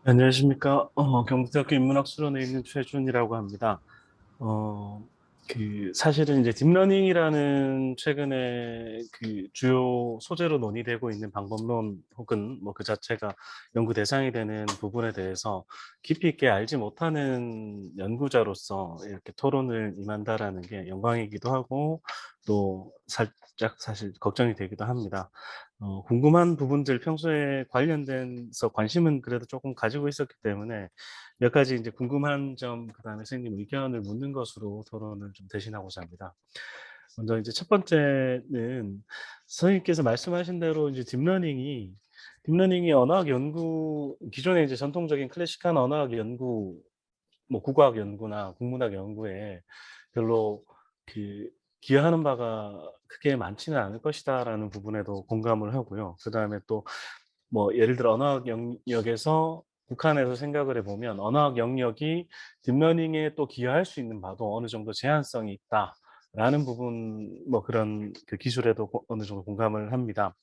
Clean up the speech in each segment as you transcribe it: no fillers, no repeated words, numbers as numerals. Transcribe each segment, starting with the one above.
안녕하십니까. 경북대학교 인문학 수련회 있는 최준이라고 합니다. 어, 사실은 이제 딥러닝이라는 최근에 그 주요 소재로 논의되고 있는 방법론 혹은 뭐 그 자체가 연구 대상이 되는 부분에 대해서 깊이 있게 알지 못하는 연구자로서 이렇게 토론을 임한다라는 게 영광이기도 하고 또 살짝 사실 걱정이 되기도 합니다. 궁금한 부분들 평소에 관련돼서 관심은 그래도 조금 가지고 있었기 때문에 몇 가지 이제 궁금한 점, 그다음에 선생님 의견을 묻는 것으로 토론을 좀 대신하고자 합니다. 먼저 이제 첫 번째는 선생님께서 말씀하신 대로 이제 딥러닝이 언어학 연구 기존의 이제 전통적인 클래식한 언어학 연구, 뭐 국어학 연구나 국문학 연구에 별로 그 기여하는 바가 크게 많지는 않을 것이다라는 부분에도 공감을 하고요. 그다음에 또 뭐 예를 들어 언어학 영역에서 북한에서 생각을 해 보면 언어학 영역이 딥러닝에 또 기여할 수 있는 바도 어느 정도 제한성이 있다라는 부분, 뭐 그런 그 기술에도 어느 정도 공감을 합니다.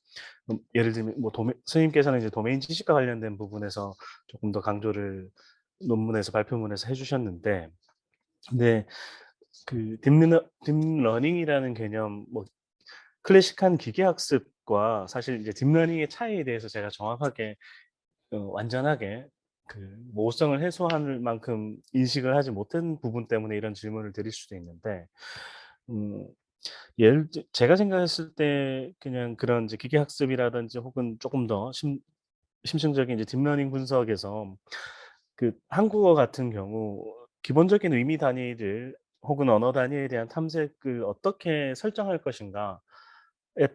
예를 들면 뭐 선생님께서는 이제 도메인 지식과 관련된 부분에서 조금 더 강조를 논문에서 발표문에서 해 주셨는데, 근데 딥러닝이라는 개념, 뭐 클래식한 기계 학습과 사실 이제 딥러닝의 차이에 대해서 제가 정확하게 완전하게 그 모호성을 해소할 만큼 인식을 하지 못한 부분 때문에 이런 질문을 드릴 수도 있는데, 음 제가 생각했을 때 그냥 그런 이제 기계 학습이라든지 혹은 쪼끔 더 심층적인 이제 딥러닝 분석에서 한국어 같은 경우 기본적인 의미 단위를 혹은 언어 단위에 대한 탐색을 어떻게 설정할 것인가에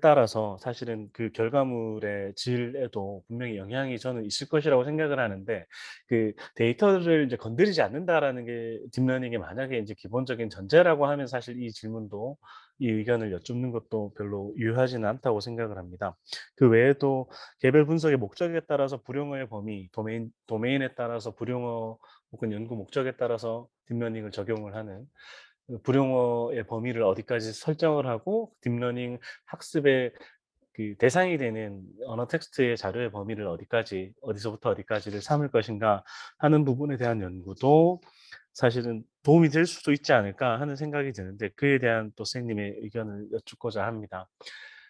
따라서 사실은 그 결과물의 질에도 분명히 영향이 저는 있을 것이라고 생각을 하는데, 데이터를 이제 건드리지 않는다라는 게 딥러닝의 만약에 인제 기본적인 전제라고 하면 사실 이 질문도 이 의견을 여쭙는 것도 별로 유효하지는 않다고 생각을 합니다. 그 외에도 개별 분석의 목적에 따라서 불용어의 범위, 도메인에 따라서 불용어 혹은 연구 목적에 따라서 딥러닝을 적용을 하는 불용어의 범위를 어디까지 설정을 하고 딥러닝 학습의 그 대상이 되는 언어 텍스트의 자료의 범위를 어디까지, 어디서부터 어디까지를 삼을 것인가 하는 부분에 대한 연구도 사실은 도움이 될 수도 있지 않을까 하는 생각이 드는데, 그에 대한 또 선생님의 의견을 여쭙고자 합니다.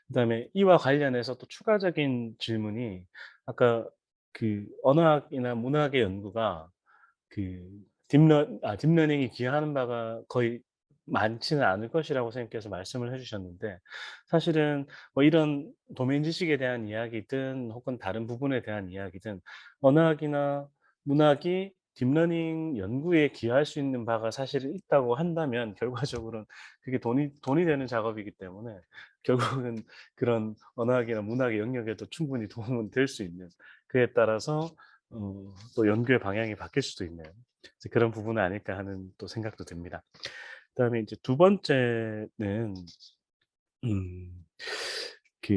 그다음에 이와 관련해서 또 추가적인 질문이, 아까 언어학이나 문학의 연구가 딥러닝이 기여하는 바가 거의 많지는 않을 것이라고 선생님께서 말씀을 해 주셨는데, 사실은 뭐 이런 도메인 지식에 대한 이야기든 혹은 다른 부분에 대한 이야기든 언어학이나 문학이 딥러닝 연구에 기여할 수 있는 바가 사실은 있다고 한다면 결과적으로는 그게 돈이 되는 작업이기 때문에 결국은 그런 언어학이나 문학의 영역에도 충분히 도움은 될 수 있는, 그에 따라서 또 연구의 방향이 바뀔 수도 있는 이제 그런 부분은 아닐까 하는 또 생각도 듭니다. 그다음에 이제 두 번째는 음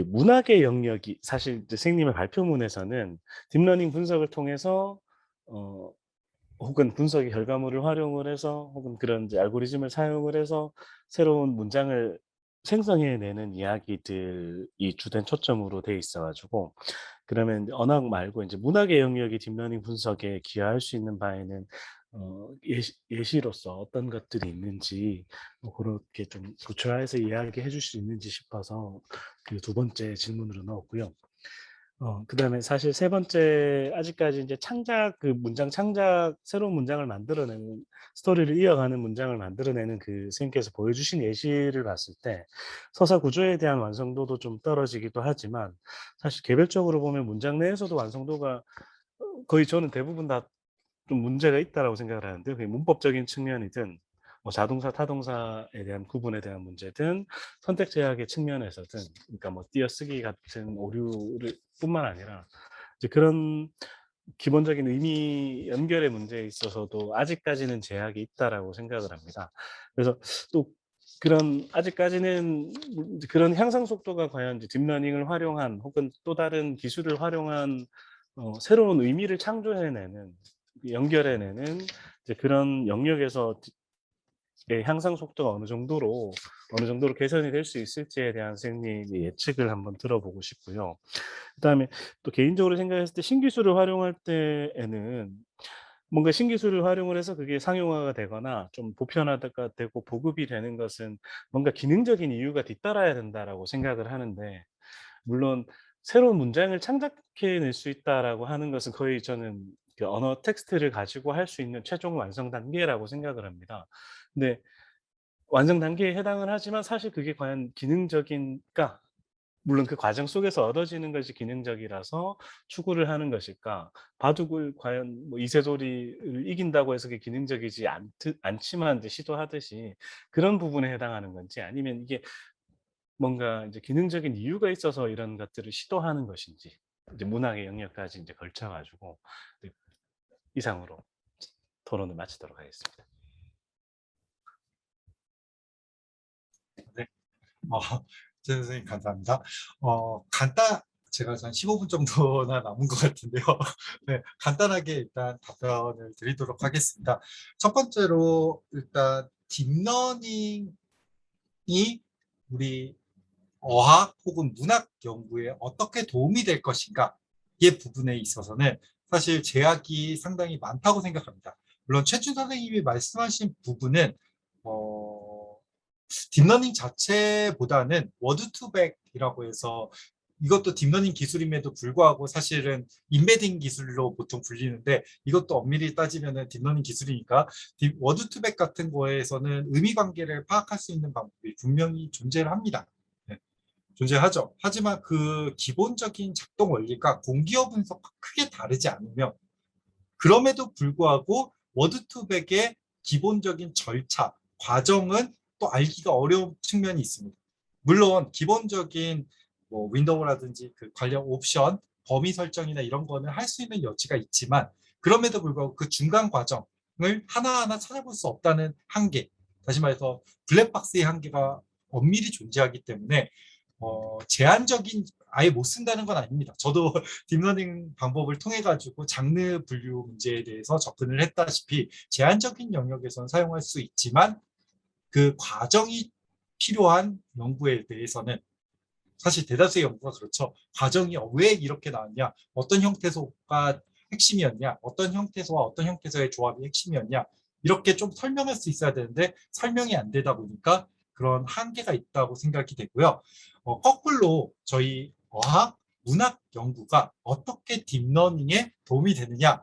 문학의 영역이 사실 이제 선생님의 발표문에서는 딥러닝 분석을 통해서 어 혹은 분석의 결과물을 활용을 해서 혹은 그런 이제 알고리즘을 사용을 해서 새로운 문장을 생성해 내는 이야기들이 주된 초점으로 돼 있어 가지고, 그러면 이제 언학 말고 인제 문학의 영역이 딥러닝 분석에 기여할 수 있는 바에는 예시로서 어떤 것들이 있는지 뭐 고렇게 좀 구체화해서 이야기해 주실 수 있는지 싶어서 그 두 번째 질문으로 넣었고요. 그다음에 사실 세 번째, 아직까지 인제 문장 창작, 새로운 문장을 만들어내는, 스토리를 이어가는 문장을 만들어내는 선생님께서 보여주신 예시를 봤을 때 서사 구조에 대한 완성도도 좀 떨어지기도 하지만, 사실 개별적으로 보면 문장 내에서도 완성도가 거의 저는 대부분 다 좀 문제가 있다라고 생각을 하는데요. 그게 문법적인 측면이든 뭐 자동사, 타동사에 대한 구분에 대한 문제든 선택 제약의 측면에서든, 그러니까 뭐 띄어쓰기 같은 오류를 뿐만 아니라 이제 그런 기본적인 의미 연결의 문제에 있어서도 아직까지는 제약이 있다라고 생각을 합니다. 그래서 또 아직까지는 이제 그런 향상 속도가 과연 이제 딥러닝을 활용한 혹은 또 다른 기술을 활용한 새로운 의미를 창조해내는, 연결해내는 이제 그런 영역에서 향상 속도가 어느 정도로 개선이 될 수 있을지에 대한 선생님의 예측을 한번 들어보고 싶고요. 그다음에 또 개인적으로 생각했을 때 신기술을 활용할 때에는 뭔가 신기술을 활용을 해서 그게 상용화가 되거나 좀 보편화가 되고 보급이 되는 것은 뭔가 '기능적인 이유가 뒤따라야 된다.'라고 생각을 하는데, 물론 새로운 문장을 창작해 낼 수 있다라고 하는 것은 거의 저는 그 언어 텍스트를 가지고 할 수 있는 최종 완성 단계라고 생각을 합니다. 근데 완성 단계에 해당을 하지만 사실 그게 과연 기능적인, 그러니까 물론 그 과정 속에서 얻어지는 것이 기능적이라서 추구를 하는 것일까? 바둑을 과연 뭐 이세돌이를 이긴다고 해서 그게 기능적이지 않지만 이제 시도하듯이 그런 부분에 해당하는 건지, 아니면 이게 뭔가 이제 기능적인 이유가 있어서 이런 것들을 시도하는 것인지, 이제 문학의 영역까지 이제 걸쳐 가지고 네, 이상으로 토론을 마치도록 하겠습니다. 네. 어, 제 선생님 감사합니다. 제가 한 15분 정도나 남은 것 같은데요. 네, 간단하게 일단 답변을 드리도록 하겠습니다. 첫 번째로 일단 딥러닝이 우리 어학 혹은 문학 연구에 어떻게 도움이 될 것인가 이 부분에 있어서는 사실 제약이 상당히 많다고 생각합니다. 물론 최준 선생님이 말씀하신 부분은 어, 딥러닝 자체보다는 워드2백이라고 해서 이것도 딥러닝 기술임에도 불구하고 사실은 인베딩 기술로 보통 불리는데 이것도 엄밀히 따지면 딥러닝 기술이니까 워드2백 같은 거에서는 의미 관계를 파악할 수 있는 방법이 분명히 존재를 합니다. 네, 존재하죠. 하지만 그 기본적인 작동 원리가 공기어 분석과 크게 다르지 않으며 그럼에도 불구하고 워드2백의 기본적인 절차, 과정은 또 알기가 어려운 측면이 있습니다. 물론 기본적인 뭐 윈도우라든지 그 관련 옵션, 범위 설정이나 이런 거는 할 수 있는 여지가 있지만 그럼에도 불구하고 그 중간 과정을 하나하나 찾아볼 수 없다는 한계, 다시 말해서 블랙박스의 한계가 엄밀히 존재하기 때문에 제한적인 아예 못 쓴다는 건 아닙니다. 저도 딥러닝 방법을 통해 가지고 장르 분류 문제에 대해서 접근을 했다시피 제한적인 영역에서는 사용할 수 있지만 그 과정이 필요한 연구에 대해서는 사실 대다수의 연구가 그렇죠. 과정이 왜 이렇게 나왔냐, 어떤 형태소가 핵심이었냐, 어떤 형태소와 어떤 형태소의 조합이 핵심이었냐, 이렇게 좀 설명할 수 있어야 되는데 설명이 안 되다 보니까 그런 한계가 있다고 생각이 되고요. 거꾸로 저희 어학, 문학 연구가 어떻게 딥러닝에 도움이 되느냐에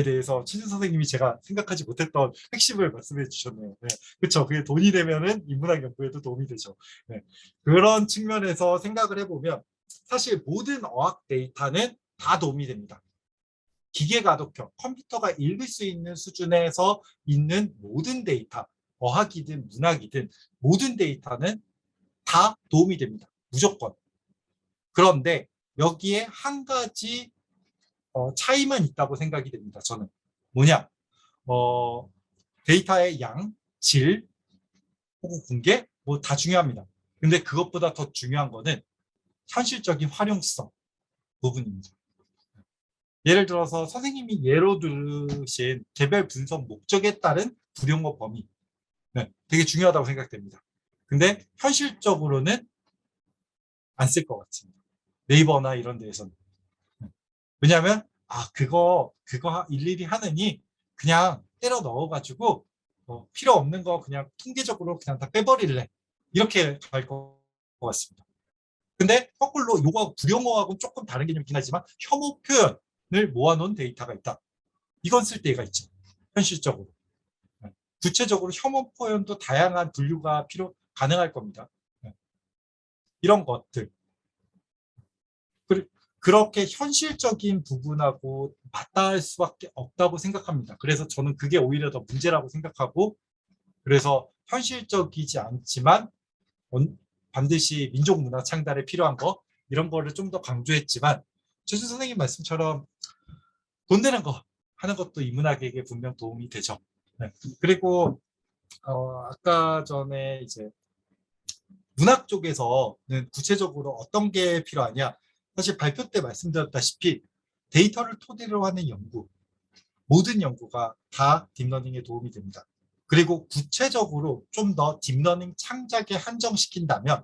대해서 최준 선생님이 제가 생각하지 못했던 핵심을 말씀해 주셨네요. 네, 그렇죠. 그게 돈이 되면은 인문학 연구에도 도움이 되죠. 네. 그런 측면에서 생각을 해보면 사실 모든 어학 데이터는 다 도움이 됩니다. 기계가독형, 컴퓨터가 읽을 수 있는 수준에서 있는 모든 데이터, 어학이든 문학이든 모든 데이터는 다 도움이 됩니다. 무조건. 그런데 여기에 한 가지 차이만 있다고 생각이 됩니다. 저는. 뭐냐? 어, 데이터의 양, 질, 혹은 공개 뭐 다 중요합니다. 근데 그것보다 더 중요한 거는 현실적인 활용성 부분입니다. 예를 들어서 선생님이 예로 들으신 개별 분석 목적에 따른 불용어 범위, 네, 되게 중요하다고 생각됩니다. 근데 현실적으로는 안 쓸 것 같습니다. 네이버나 이런 데에서는. 왜냐하면 그거 일일이 하느니 그냥 때려 넣어가지고 필요 없는 거 그냥 통계적으로 그냥 다 빼버릴래, 이렇게 갈 것 같습니다. 근데 거꾸로 요거 불용어하고는 조금 다른 개념이긴 하지만 혐오 표현을 모아놓은 데이터가 있다. 이건 쓸 데가 있죠. 현실적으로. 구체적으로 혐오 표현도 다양한 분류가 가능할 겁니다. 이런 것들. 그렇게 현실적인 부분하고 맞닿을 수밖에 없다고 생각합니다. 그래서 저는 그게 오히려 더 문제라고 생각하고, 그래서 현실적이지 않지만 반드시 민족 문화 창달에 필요한 거, 이런 거를 좀 더 강조했지만 최준 선생님 말씀처럼 돈 되는 거 하는 것도 인문학에게 분명 도움이 되죠. 네. 그리고 아까 전에 이제 문학 쪽에서는 구체적으로 어떤 게 필요하냐, 사실 발표 때 말씀드렸다시피 데이터를 토대로 하는 연구, 모든 연구가 다 딥러닝에 도움이 됩니다. 그리고 구체적으로 좀 더 딥러닝 창작에 한정시킨다면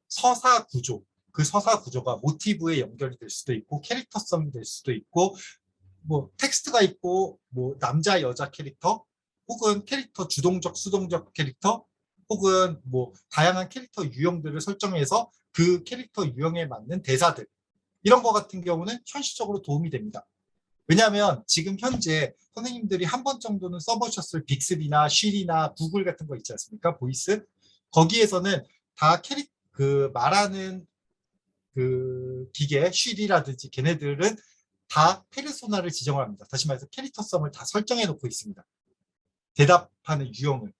서사 구조, 그 서사 구조가 모티브에 연결이 될 수도 있고 캐릭터성이 될 수도 있고 뭐 텍스트가 있고 뭐 남자 여자 캐릭터 혹은 캐릭터 주동적 수동적 캐릭터 혹은 뭐 다양한 캐릭터 유형들을 설정해서 그 캐릭터 유형에 맞는 대사들 이런 거 같은 경우는 현실적으로 도움이 됩니다. 왜냐하면 지금 현재 선생님들이 한 번 정도는 써보셨을 빅스비나 쉬리나 구글 같은 거 있지 않습니까? 보이스 거기에서는 다 그 말하는 그 기계 쉬리라든지 걔네들은 다 페르소나를 지정을 합니다. 다시 말해서 캐릭터성을 다 설정해 놓고 있습니다. 대답하는 유형을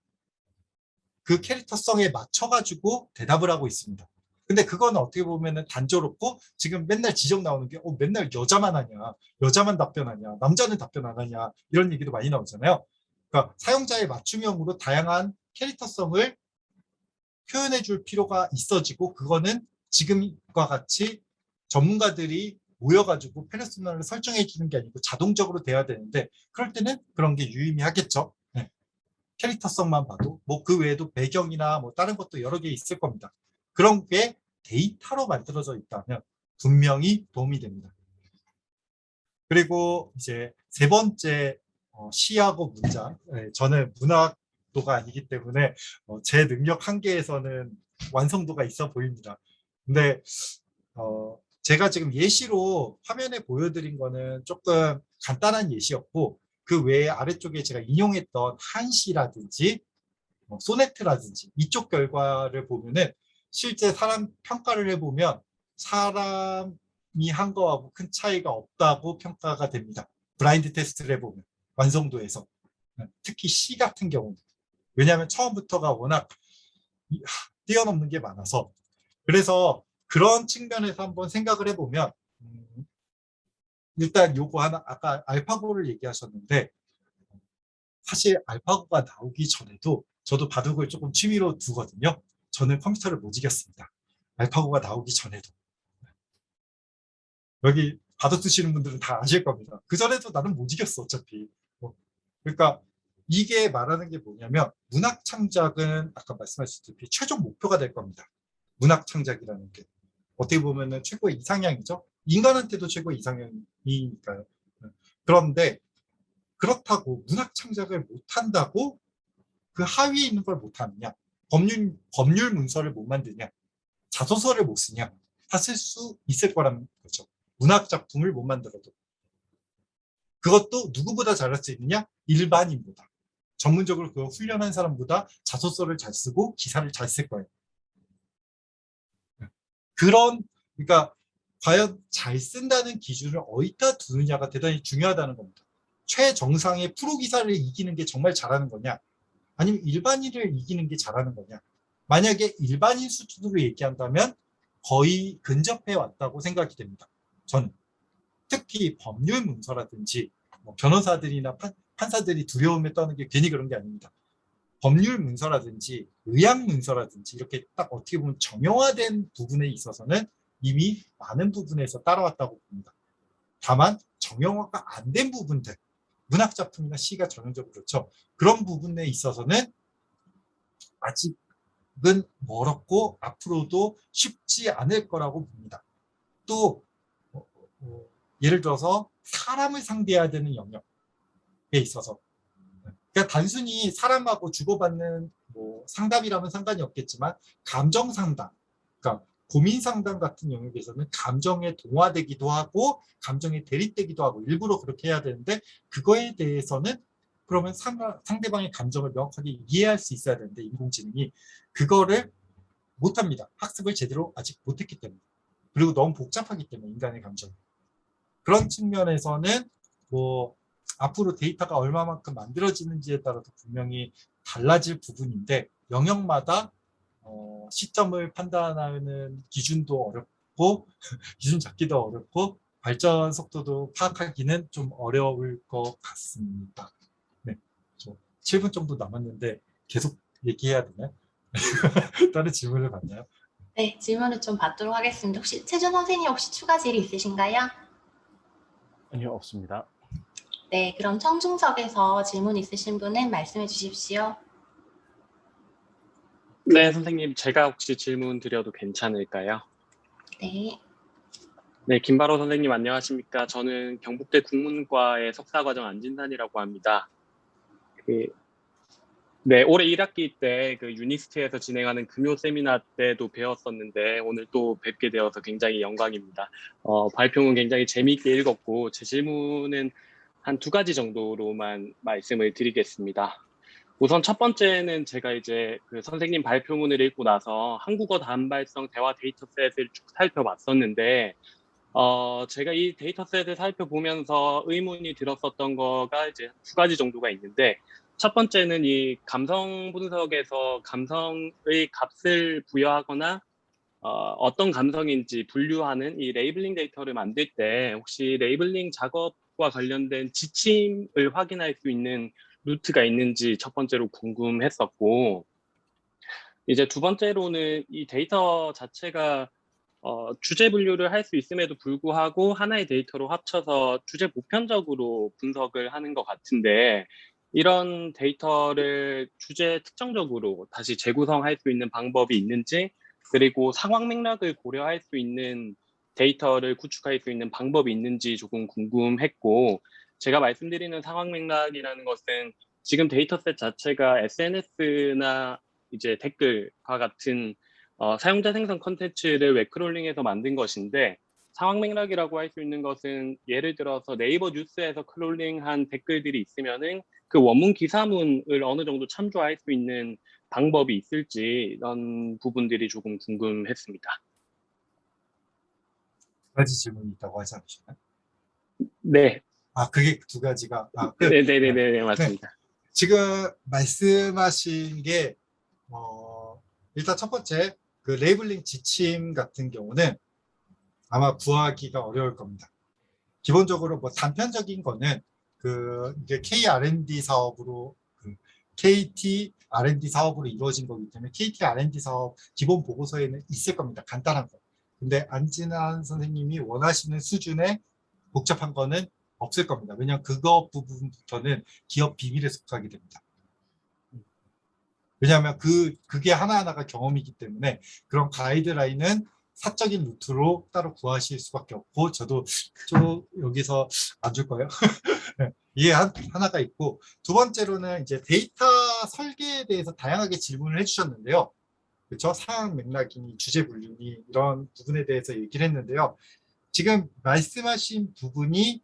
그 캐릭터성에 맞춰가지고 대답을 하고 있습니다. 근데 그거는 어떻게 보면은 단조롭고 지금 맨날 지적 나오는 게 맨날 여자만 하냐, 여자만 답변하냐, 남자는 답변 안 하냐 이런 얘기도 많이 나오잖아요. 그러니까 사용자의 맞춤형으로 다양한 캐릭터성을 표현해 줄 필요가 있어지고 그거는 지금과 같이 전문가들이 모여가지고 페르소나를 설정해 주는 게 아니고 자동적으로 돼야 되는데 그럴 때는 그런 게 유의미하겠죠. 네. 캐릭터성만 봐도 뭐 그 외에도 배경이나 뭐 다른 것도 여러 개 있을 겁니다. 그런 게 데이터로 만들어져 있다면 분명히 도움이 됩니다. 그리고 이제 세 번째 시하고 문장. 네, 저는 문학도가 아니기 때문에 제 능력 한계에서는 완성도가 있어 보입니다. 근데 제가 지금 예시로 화면에 보여드린 거는 조금 간단한 예시였고 그 외에 아래쪽에 제가 인용했던 한시라든지 소네트라든지 이쪽 결과를 보면은 실제 사람 평가를 해보면 사람이 한 거하고 큰 차이가 없다고 평가가 됩니다. 블라인드 테스트를 해보면 완성도에서 특히 C 같은 경우는 왜냐하면 처음부터가 워낙 뛰어넘는 게 많아서 그래서 그런 측면에서 한번 생각을 해보면 일단 요거 하나 아까 알파고를 얘기하셨는데 사실 알파고가 나오기 전에도 저도 바둑을 조금 취미로 두거든요. 저는 컴퓨터를 못 이겼습니다. 알파고가 나오기 전에도. 여기 바둑 두시는 분들은 다 아실 겁니다. 그전에도 나는 못 이겼어 어차피. 그러니까 이게 말하는 게 뭐냐면 문학 창작은 아까 말씀하셨다시피 최종 목표가 될 겁니다. 문학 창작이라는 게. 어떻게 보면 최고의 이상향이죠. 인간한테도 최고의 이상향이니까요. 그런데 그렇다고 문학 창작을 못한다고 그 하위에 있는 걸 못하느냐, 법률 문서를 못 만드냐, 자소서를 못 쓰냐, 다 쓸 수 있을 거라는 거죠. 문학 작품을 못 만들어도. 그것도 누구보다 잘할 수 있느냐? 일반인보다. 전문적으로 그거 훈련한 사람보다 자소서를 잘 쓰고 기사를 잘 쓸 거예요. 그러니까 과연 잘 쓴다는 기준을 어디다 두느냐가 대단히 중요하다는 겁니다. 최정상의 프로 기사를 이기는 게 정말 잘하는 거냐? 아니면 일반인을 이기는 게 잘하는 거냐? 만약에 일반인 수준으로 얘기한다면 거의 근접해 왔다고 생각이 됩니다. 저는 특히 법률 문서라든지 뭐 변호사들이나 판사들이 두려움에 떠는 게 괜히 그런 게 아닙니다. 법률 문서라든지 의학 문서라든지 이렇게 딱 어떻게 보면 정형화된 부분에 있어서는 이미 많은 부분에서 따라왔다고 봅니다. 다만 정형화가 안 된 부분들, 문학 작품이나 시가 전형적으로 그렇죠. 그런 부분에 있어서는 아직은 멀었고 앞으로도 쉽지 않을 거라고 봅니다. 또 예를 들어서 사람을 상대해야 되는 영역에 있어서 그러니까 단순히 사람하고 주고받는 뭐 상담이라면 상관이 없겠지만 감정 상담, 그러니까 고민 상담 같은 영역에서는 감정에 동화되기도 하고 감정에 대립되기도 하고 일부러 그렇게 해야 되는데 그거에 대해서는 그러면 상대방의 감정을 명확하게 이해할 수 있어야 되는데 인공지능이 그거를 못합니다. 학습을 제대로 아직 못했기 때문에. 그리고 너무 복잡하기 때문에 인간의 감정이. 그런 측면에서는 뭐 앞으로 데이터가 얼마만큼 만들어지는지에 따라서 분명히 달라질 부분인데 영역마다 시점을 판단하는 기준도 어렵고 기준 잡기도 어렵고 발전 속도도 파악하기는 좀 어려울 것 같습니다. 네, 7분 정도 남았는데 계속 얘기해야 되나요? 다른 질문을 받나요? 네, 질문을 좀 받도록 하겠습니다. 혹시 최준 선생님 혹시 추가 질의 있으신가요? 아니요, 없습니다. 네, 그럼 청중석에서 질문 있으신 분은 말씀해 주십시오. 네, 선생님, 제가 혹시 질문 드려도 괜찮을까요? 네, 네, 김바로 선생님 안녕하십니까? 저는 경북대 국문과의 석사과정 안진산이라고 합니다. 그, 네, 올해 1학기 때 그 유니스트에서 진행하는 금요 세미나 때도 배웠었는데 오늘 또 뵙게 되어서 굉장히 영광입니다. 발표문 굉장히 재미있게 읽었고 제 질문은 한 두 가지 정도로만 말씀을 드리겠습니다. 우선 첫 번째는 제가 이제 그 선생님 발표문을 읽고 나서 한국어 단발성 대화 데이터셋을 쭉 살펴봤었는데 제가 이 데이터셋을 살펴보면서 의문이 들었었던 거가 이제 두 가지 정도가 있는데, 첫 번째는 이 감성 분석에서 감성의 값을 부여하거나 어떤 감성인지 분류하는 이 레이블링 데이터를 만들 때 혹시 레이블링 작업과 관련된 지침을 확인할 수 있는 루트가 있는지 첫 번째로 궁금했었고, 이제 두 번째로는 이 데이터 자체가 주제 분류를 할 수 있음에도 불구하고 하나의 데이터로 합쳐서 주제 보편적으로 분석을 하는 것 같은데, 이런 데이터를 주제 특정적으로 다시 재구성할 수 있는 방법이 있는지, 그리고 상황 맥락을 고려할 수 있는 데이터를 구축할 수 있는 방법이 있는지 조금 궁금했고, 제가 말씀드리는 상황 맥락이라는 것은 지금 데이터셋 자체가 SNS나 이제 댓글과 같은 사용자 생성 컨텐츠를 웹크롤링해서 만든 것인데, 상황 맥락이라고 할 수 있는 것은 예를 들어서 네이버 뉴스에서 크롤링한 댓글들이 있으면은 그 원문 기사문을 어느 정도 참조할 수 있는 방법이 있을지 이런 부분들이 조금 궁금했습니다. 두 가지 질문이 있다고 하지 않으셨나요? 네, 그게 두 가지가, 네네네네, 네. 맞습니다. 지금 말씀하신 게, 일단 첫 번째, 그 레이블링 지침 같은 경우는 아마 구하기가 어려울 겁니다. 기본적으로 뭐 단편적인 거는 이게 K-R&D 사업으로, KT R&D 사업으로 이루어진 거기 때문에 KT R&D 사업 기본 보고서에는 있을 겁니다. 간단한 거. 근데 안진환 선생님이 원하시는 수준의 복잡한 거는 없을 겁니다. 왜냐하면 그거 부분부터는 기업 비밀에 속하게 됩니다. 왜냐하면 그게 하나하나가 경험이기 때문에 그런 가이드라인은 사적인 루트로 따로 구하실 수밖에 없고, 저도 여기서 안 줄 거예요. 네, 이게 하나가 있고, 두 번째로는 이제 데이터 설계에 대해서 다양하게 질문을 해주셨는데요. 그렇죠? 상황 맥락이니 주제 분류니 이런 부분에 대해서 얘기를 했는데요. 지금 말씀하신 부분이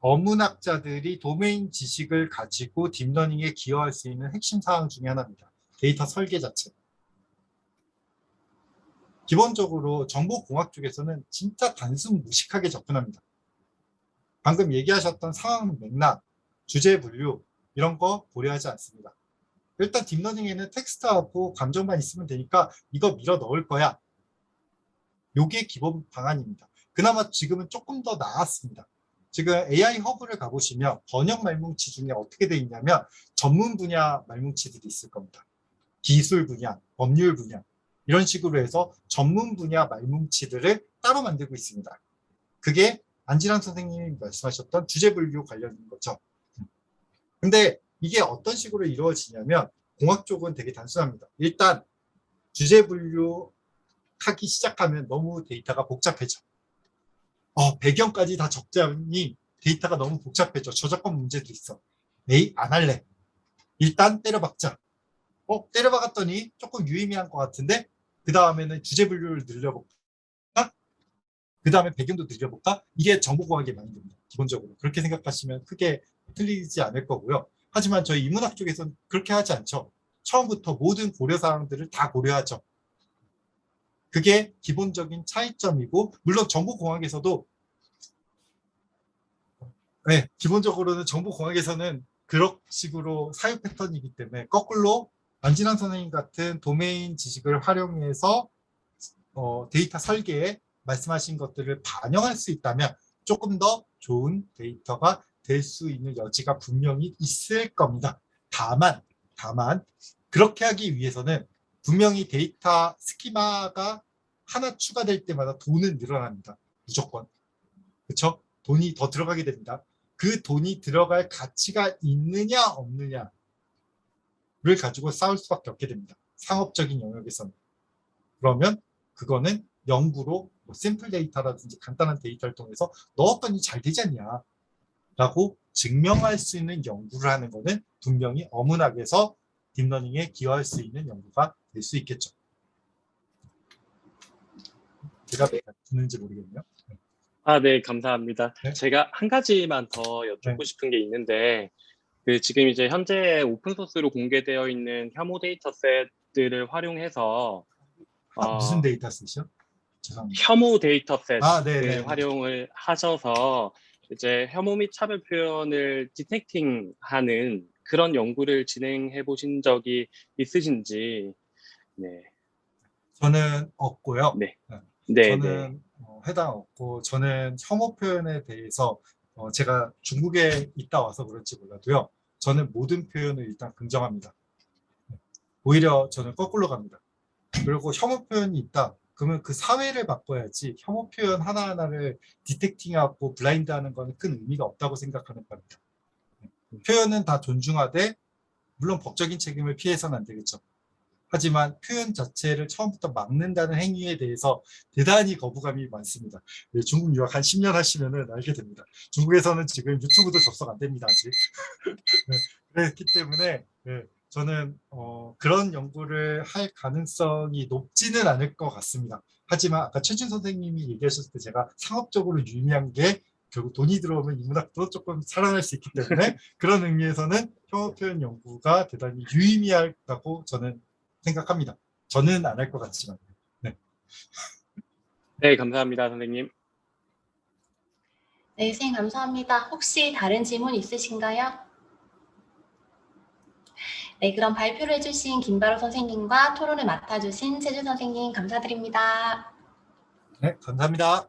어문학자들이 도메인 지식을 가지고 딥러닝에 기여할 수 있는 핵심 사항 중에 하나입니다. 데이터 설계 자체. 기본적으로 정보공학 쪽에서는 진짜 단순 무식하게 접근합니다. 방금 얘기하셨던 상황 맥락, 주제 분류 이런 거 고려하지 않습니다. 일단 딥러닝에는 텍스트하고 감정만 있으면 되니까 이거 밀어 넣을 거야. 이게 기본 방안입니다. 그나마 지금은 조금 더 나았습니다. 지금 AI 허브를 가보시면 번역 말뭉치 중에 어떻게 돼 있냐면 전문 분야 말뭉치들이 있을 겁니다. 기술 분야, 법률 분야 이런 식으로 해서 전문 분야 말뭉치들을 따로 만들고 있습니다. 그게 안진환 선생님이 말씀하셨던 주제 분류 관련인 거죠. 근데 이게 어떤 식으로 이루어지냐면 공학 쪽은 되게 단순합니다. 일단 주제 분류하기 시작하면 너무 데이터가 복잡해져. 배경까지 다 적자니 데이터가 너무 복잡해져. 저작권 문제도 있어. 에이, 안 할래. 일단 때려박자. 때려박았더니 조금 유의미한 것 같은데 그 다음에는 주제 분류를 늘려볼까? 그 다음에 배경도 늘려볼까? 이게 정보공학의 마인드입니다. 기본적으로. 그렇게 생각하시면 크게 틀리지 않을 거고요. 하지만 저희 인문학 쪽에서는 그렇게 하지 않죠. 처음부터 모든 고려사항들을 다 고려하죠. 그게 기본적인 차이점이고, 물론 정보공학에서도 네, 기본적으로는 정보공학에서는 그런 식으로 사유 패턴이기 때문에 거꾸로 안진환 선생님 같은 도메인 지식을 활용해서 데이터 설계에 말씀하신 것들을 반영할 수 있다면 조금 더 좋은 데이터가 될 수 있는 여지가 분명히 있을 겁니다. 다만 그렇게 하기 위해서는 분명히 데이터 스키마가 하나 추가될 때마다 돈은 늘어납니다. 무조건. 그렇죠? 돈이 더 들어가게 됩니다. 그 돈이 들어갈 가치가 있느냐 없느냐를 가지고 싸울 수밖에 없게 됩니다. 상업적인 영역에서는. 그러면 그거는 연구로 뭐 샘플 데이터라든지 간단한 데이터를 통해서 넣었더니 잘 되지 않냐 라고 증명할 수 있는 연구를 하는 거는 분명히 어문학에서 딥러닝에 기여할 수 있는 연구가 될 수 있겠죠. 제가 듣는지 모르겠네요. 네, 감사합니다. 네. 제가 한 가지만 더 여쭙고 네. 싶은 게 있는데, 지금 이제 현재 오픈소스로 공개되어 있는 혐오 데이터셋들을 활용해서, 무슨 데이터 쓰시죠? 죄송합니다. 혐오 데이터셋을 네네. 활용을 하셔서 이제 혐오 및 차별 표현을 디텍팅하는 그런 연구를 진행해 보신 적이 있으신지. 네. 저는 없고요. 네. 네. 저는 해당 없고, 저는 혐오 표현에 대해서 제가 중국에 있다 와서 그런지 몰라도요. 저는 모든 표현을 일단 긍정합니다. 오히려 저는 거꾸로 갑니다. 그리고 혐오 표현이 있다. 그러면 그 사회를 바꿔야지 혐오 표현 하나하나를 디텍팅하고 블라인드하는 거는 큰 의미가 없다고 생각하는 겁니다. 표현은 다 존중하되 물론 법적인 책임을 피해서는 안 되겠죠. 하지만 표현 자체를 처음부터 막는다는 행위에 대해서 대단히 거부감이 많습니다. 중국 유학 한 10년 하시면은 알게 됩니다. 중국에서는 지금 유튜브도 접속 안 됩니다, 아직. 그렇기 때문에 저는 그런 연구를 할 가능성이 높지는 않을 것 같습니다. 하지만 아까 최준 선생님이 얘기하셨을 때 제가 상업적으로 유의미한 게 결국 돈이 들어오면 인문학도 조금 살아날 수 있기 때문에 그런 의미에서는 혐오 표현 연구가 대단히 유의미하다고 저는 생각합니다. 저는 안 할 것 같지만. 네. 네, 감사합니다, 선생님. 네, 선생님 감사합니다. 혹시 다른 질문 있으신가요? 네, 그럼 발표를 해주신 김바로 선생님과 토론을 맡아주신 최준 선생님 감사드립니다. 네, 감사합니다.